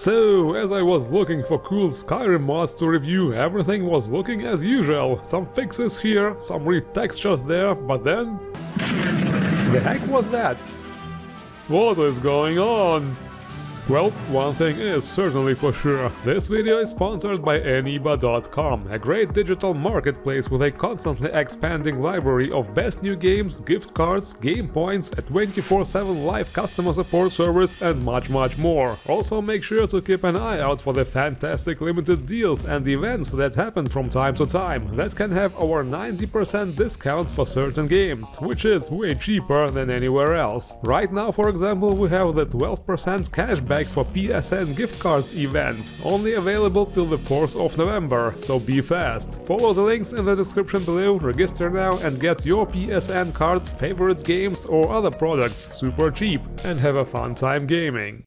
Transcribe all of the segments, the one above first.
So, as I was looking for cool Skyrim mods to review, everything was looking as usual. Some fixes here, some retextures there, but then... the heck was that? What is going on? Well, one thing is certainly for sure, this video is sponsored by Eniba.com, a great digital marketplace with a constantly expanding library of best new games, gift cards, game points, a 24/7 live customer support service and much more. Also make sure to keep an eye out for the fantastic limited deals and events that happen from time to time that can have over 90% discounts for certain games, which is way cheaper than anywhere else. Right now, for example, we have the 12% cashback for PSN gift cards event, only available till the 4th of November, so be fast. Follow the links in the description below, register now and get your PSN cards, favorite games or other products super cheap, and have a fun time gaming.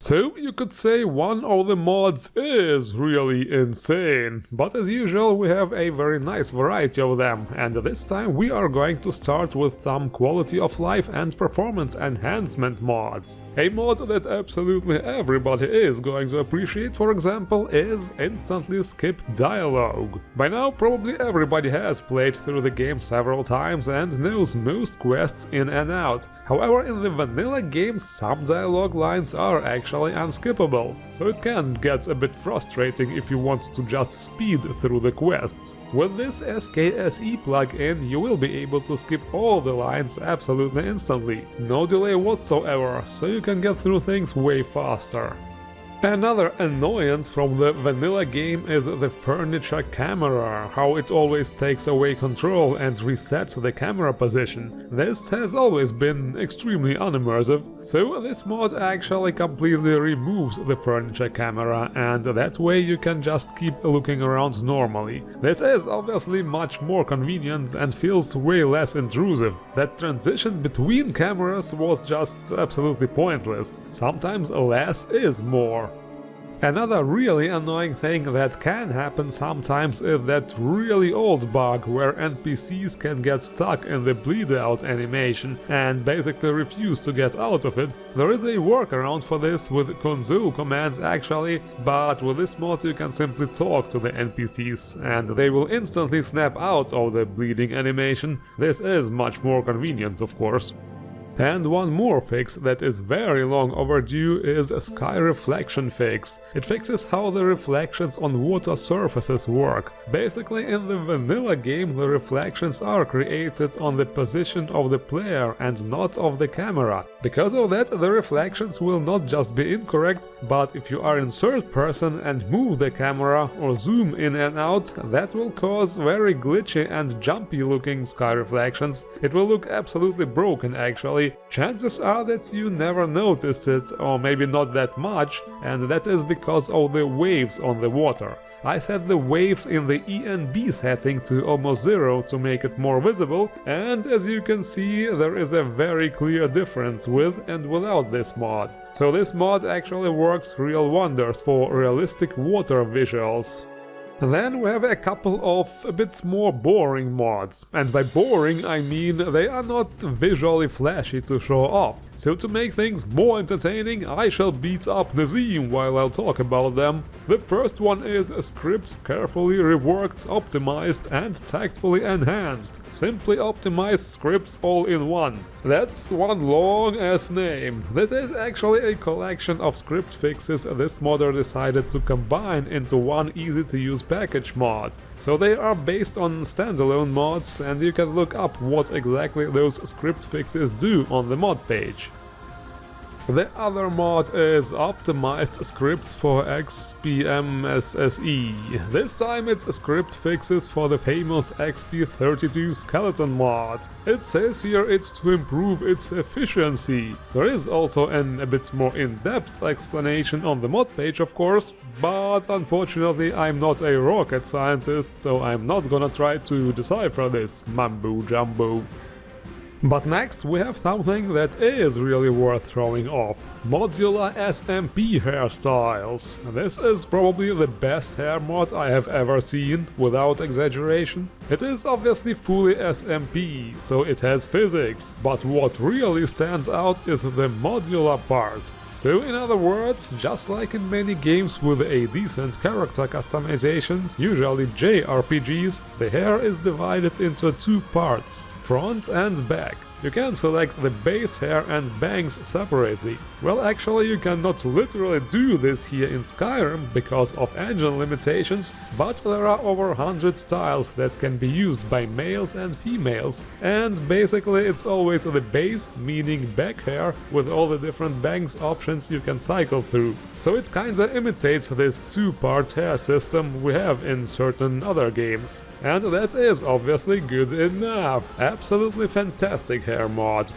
So, you could say one of the mods is really insane, but as usual we have a very nice variety of them, and this time we are going to start with some quality of life and performance enhancement mods. A mod that absolutely everybody is going to appreciate, for example, is Instantly Skip Dialogue. By now probably everybody has played through the game several times and knows most quests in and out. However, in the vanilla game some dialogue lines are actually unskippable, so it can get a bit frustrating if you want to just speed through the quests. With this SKSE plugin you will be able to skip all the lines absolutely instantly, no delay whatsoever, so you can get through things way faster. Another annoyance from the vanilla game is the furniture camera, how it always takes away control and resets the camera position. This has always been extremely unimmersive, so this mod actually completely removes the furniture camera, and that way you can just keep looking around normally. This is obviously much more convenient and feels way less intrusive. That transition between cameras was just absolutely pointless. Sometimes less is more. Another really annoying thing that can happen sometimes is that really old bug where NPCs can get stuck in the Bleedout animation and basically refuse to get out of it. There is a workaround for this with console commands actually, but with this mod you can simply talk to the NPCs and they will instantly snap out of the bleeding animation. This is much more convenient, of course. And one more fix that is very long overdue is a Sky Reflection fix. It fixes how the reflections on water surfaces work. Basically, in the vanilla game the reflections are created on the position of the player and not of the camera. Because of that, the reflections will not just be incorrect, but if you are in third person and move the camera or zoom in and out, that will cause very glitchy and jumpy looking sky reflections. It will look absolutely broken actually. Chances are that you never noticed it, or maybe not that much, and that is because of the waves on the water. I set the waves in the ENB setting to almost 0 to make it more visible, and as you can see there is a very clear difference with and without this mod. So this mod actually works real wonders for realistic water visuals. And then we have a couple of a bit more boring mods, and by boring I mean they are not visually flashy to show off. So to make things more entertaining, I shall beat up Nazim while I'll talk about them. The first one is scripts carefully reworked, optimized and tactfully enhanced. Simply optimized scripts all in one. That's one long ass name. This is actually a collection of script fixes this modder decided to combine into one easy to use package mod. So they are based on standalone mods and you can look up what exactly those script fixes do on the mod page. The other mod is Optimized Scripts for XPMSSE. This time it's script fixes for the famous XP32 skeleton mod. It says here it's to improve its efficiency. There is also a bit more in-depth explanation on the mod page, of course, but unfortunately I'm not a rocket scientist, so I'm not gonna try to decipher this mambo-jumbo. But next we have something that is really worth showing off. Modular SMP Hairstyles. This is probably the best hair mod I have ever seen, without exaggeration. It is obviously fully SMP, so it has physics, but what really stands out is the modular part. So in other words, just like in many games with a decent character customization, usually JRPGs, the hair is divided into two parts, front and back. You can select the base hair and bangs separately. Well, actually you cannot literally do this here in Skyrim because of engine limitations, but there are over 100 styles that can be used by males and females, and basically it's always the base, meaning back hair, with all the different bangs options you can cycle through. So it kinda imitates this two-part hair system we have in certain other games. And that is obviously good enough. Absolutely fantastic hair mod.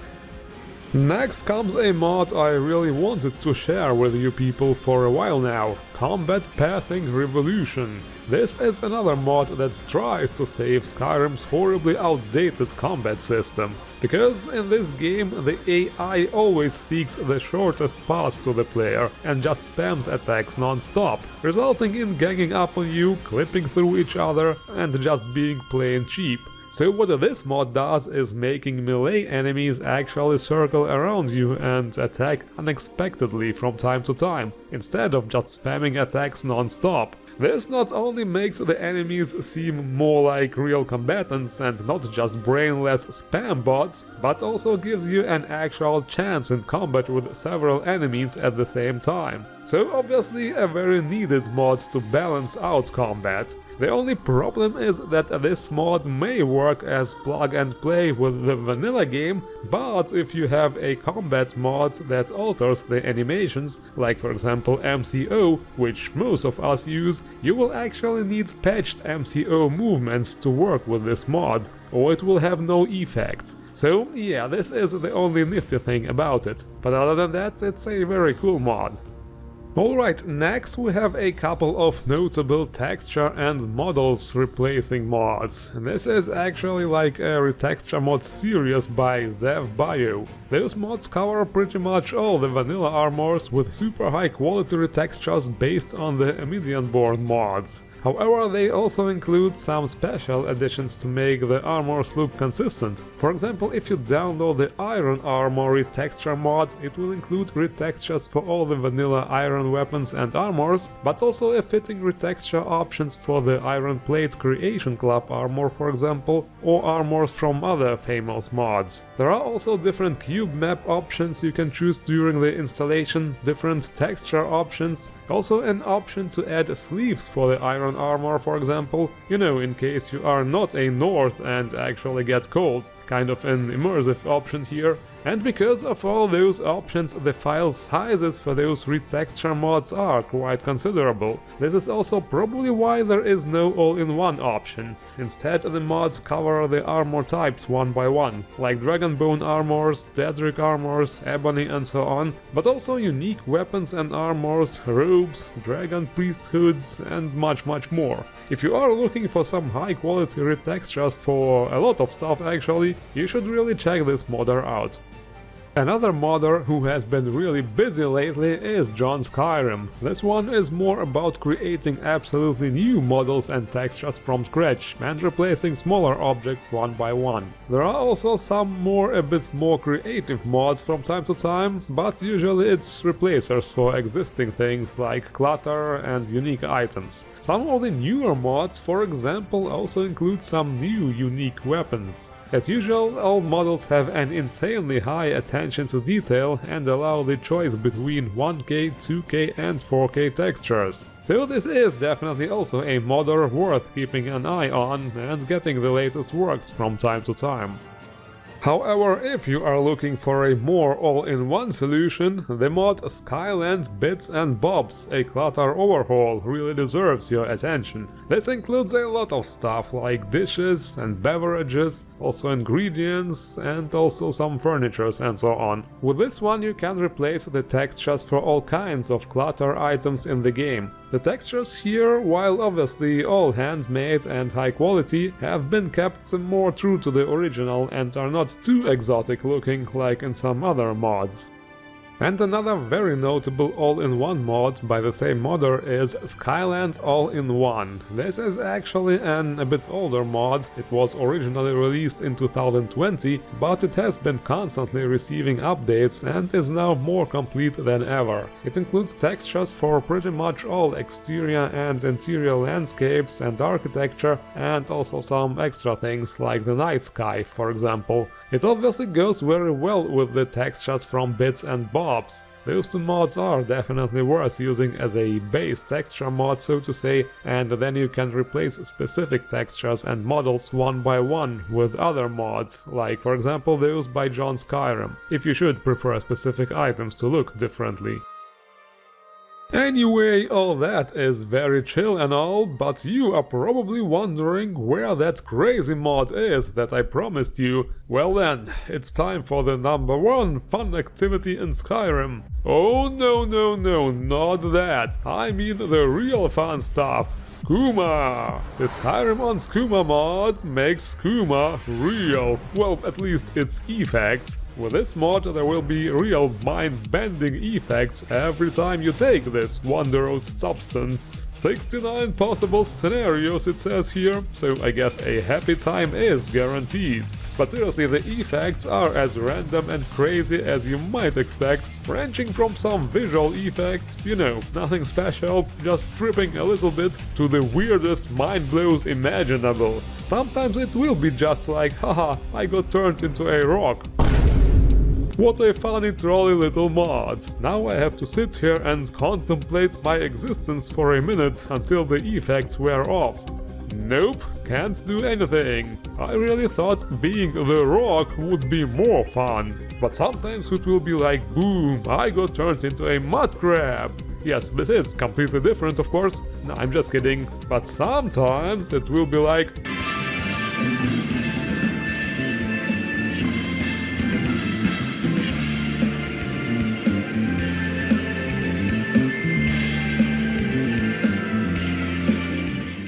Next comes a mod I really wanted to share with you people for a while now, Combat Pathing Revolution. This is another mod that tries to save Skyrim's horribly outdated combat system, because in this game the AI always seeks the shortest path to the player and just spams attacks non-stop, resulting in ganging up on you, clipping through each other and just being plain cheap. So what this mod does is making melee enemies actually circle around you and attack unexpectedly from time to time, instead of just spamming attacks non-stop. This not only makes the enemies seem more like real combatants and not just brainless spam bots, but also gives you an actual chance in combat with several enemies at the same time. So obviously a very needed mod to balance out combat. The only problem is that this mod may work as plug and play with the vanilla game, but if you have a combat mod that alters the animations, like for example MCO, which most of us use, you will actually need patched MCO movements to work with this mod, or it will have no effect. So yeah, this is the only nifty thing about it, but other than that, it's a very cool mod. Alright, next we have a couple of notable texture and models replacing mods. This is actually like a retexture mod series by Xavbio. Those mods cover pretty much all the vanilla armors with super high quality retextures based on the Immediate-born mods. However, they also include some special additions to make the armors look consistent. For example, if you download the Iron Armor retexture mod, it will include retextures for all the vanilla iron weapons and armors, but also a fitting retexture options for the Iron Plate Creation Club armor, for example, or armors from other famous mods. There are also different cube map options you can choose during the installation, different texture options, also an option to add sleeves for the iron armor, for example, you know, in case you are not a Nord and actually get cold. Kind of an immersive option here. And because of all those options, the file sizes for those retexture mods are quite considerable. This is also probably why there is no all-in-one option. Instead, the mods cover the armor types one by one, like Dragonbone armors, Daedric armors, Ebony and so on, but also unique weapons and armors, robes, dragon priesthoods and much more. If you are looking for some high-quality retextures for a lot of stuff actually, you should really check this modder out. Another modder who has been really busy lately is Johnskyrim. This one is more about creating absolutely new models and textures from scratch and replacing smaller objects one by one. There are also some a bit more creative mods from time to time, but usually it's replacers for existing things like Clutter and unique items. Some of the newer mods, for example, also include some new unique weapons. As usual, all models have an insanely high attention to detail and allow the choice between 1K, 2K and 4K textures. So this is definitely also a modder worth keeping an eye on and getting the latest works from time to time. However, if you are looking for a more all-in-one solution, the mod Skyland Bits and Bobs, a Clutter Overhaul, really deserves your attention. This includes a lot of stuff like dishes and beverages, also ingredients and also some furnitures and so on. With this one you can replace the textures for all kinds of Clutter items in the game. The textures here, while obviously all handmade and high quality, have been kept more true to the original and are not too exotic looking like in some other mods. And another very notable all-in-one mod by the same modder is Skyland All-in-One. This is actually a bit older mod. It was originally released in 2020, but it has been constantly receiving updates and is now more complete than ever. It includes textures for pretty much all exterior and interior landscapes and architecture, and also some extra things like the night sky, for example. It obviously goes very well with the textures from Bits and Bobs. Those two mods are definitely worth using as a base texture mod, so to say, and then you can replace specific textures and models one by one with other mods, like for example those by Johnskyrim, if you should prefer specific items to look differently. Anyway, all that is very chill and all, but you are probably wondering where that crazy mod is that I promised you. Well then, it's time for the #1 fun activity in Skyrim. Oh no, not that. I mean the real fun stuff. Skooma! The Skyrim on Skooma mod makes Skooma real. Well, at least its effects. With this mod there will be real mind-bending effects every time you take this wondrous substance. 69 possible scenarios it says here, so I guess a happy time is guaranteed. But seriously, the effects are as random and crazy as you might expect, ranging from some visual effects, you know, nothing special, just tripping a little bit, to the weirdest mind blows imaginable. Sometimes it will be just like, haha, I got turned into a rock. What a funny trolly little mod. Now I have to sit here and contemplate my existence for a minute until the effects wear off. Nope, can't do anything. I really thought being the rock would be more fun. But sometimes it will be like, boom, I got turned into a mud crab. Yes, this is completely different, of course. No, I'm just kidding. But sometimes it will be like...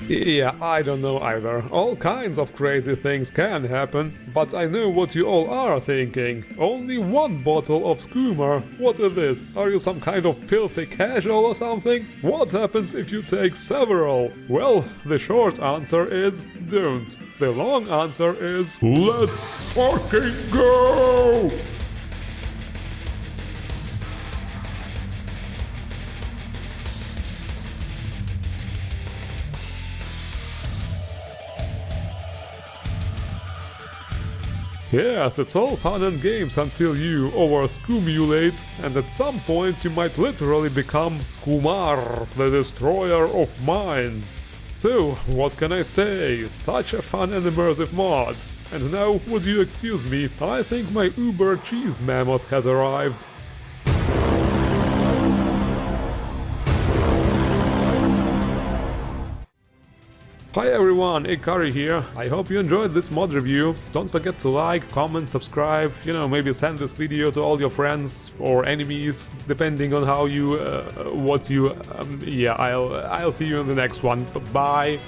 Yeah, I don't know either. All kinds of crazy things can happen, but I know what you all are thinking. Only one bottle of Skooma? What is this? Are you some kind of filthy casual or something? What happens if you take several? Well, the short answer is don't. The long answer is let's fucking go! Yes, it's all fun and games until you over-scoomulate, and at some point you might literally become Skoomar, the destroyer of minds. So, what can I say? Such a fun and immersive mod. And now, would you excuse me, I think my Uber cheese mammoth has arrived. Hi everyone, Ikari here. I hope you enjoyed this mod review. Don't forget to like, comment, subscribe, you know, maybe send this video to all your friends or enemies, depending on how you, yeah, I'll see you in the next one. Bye!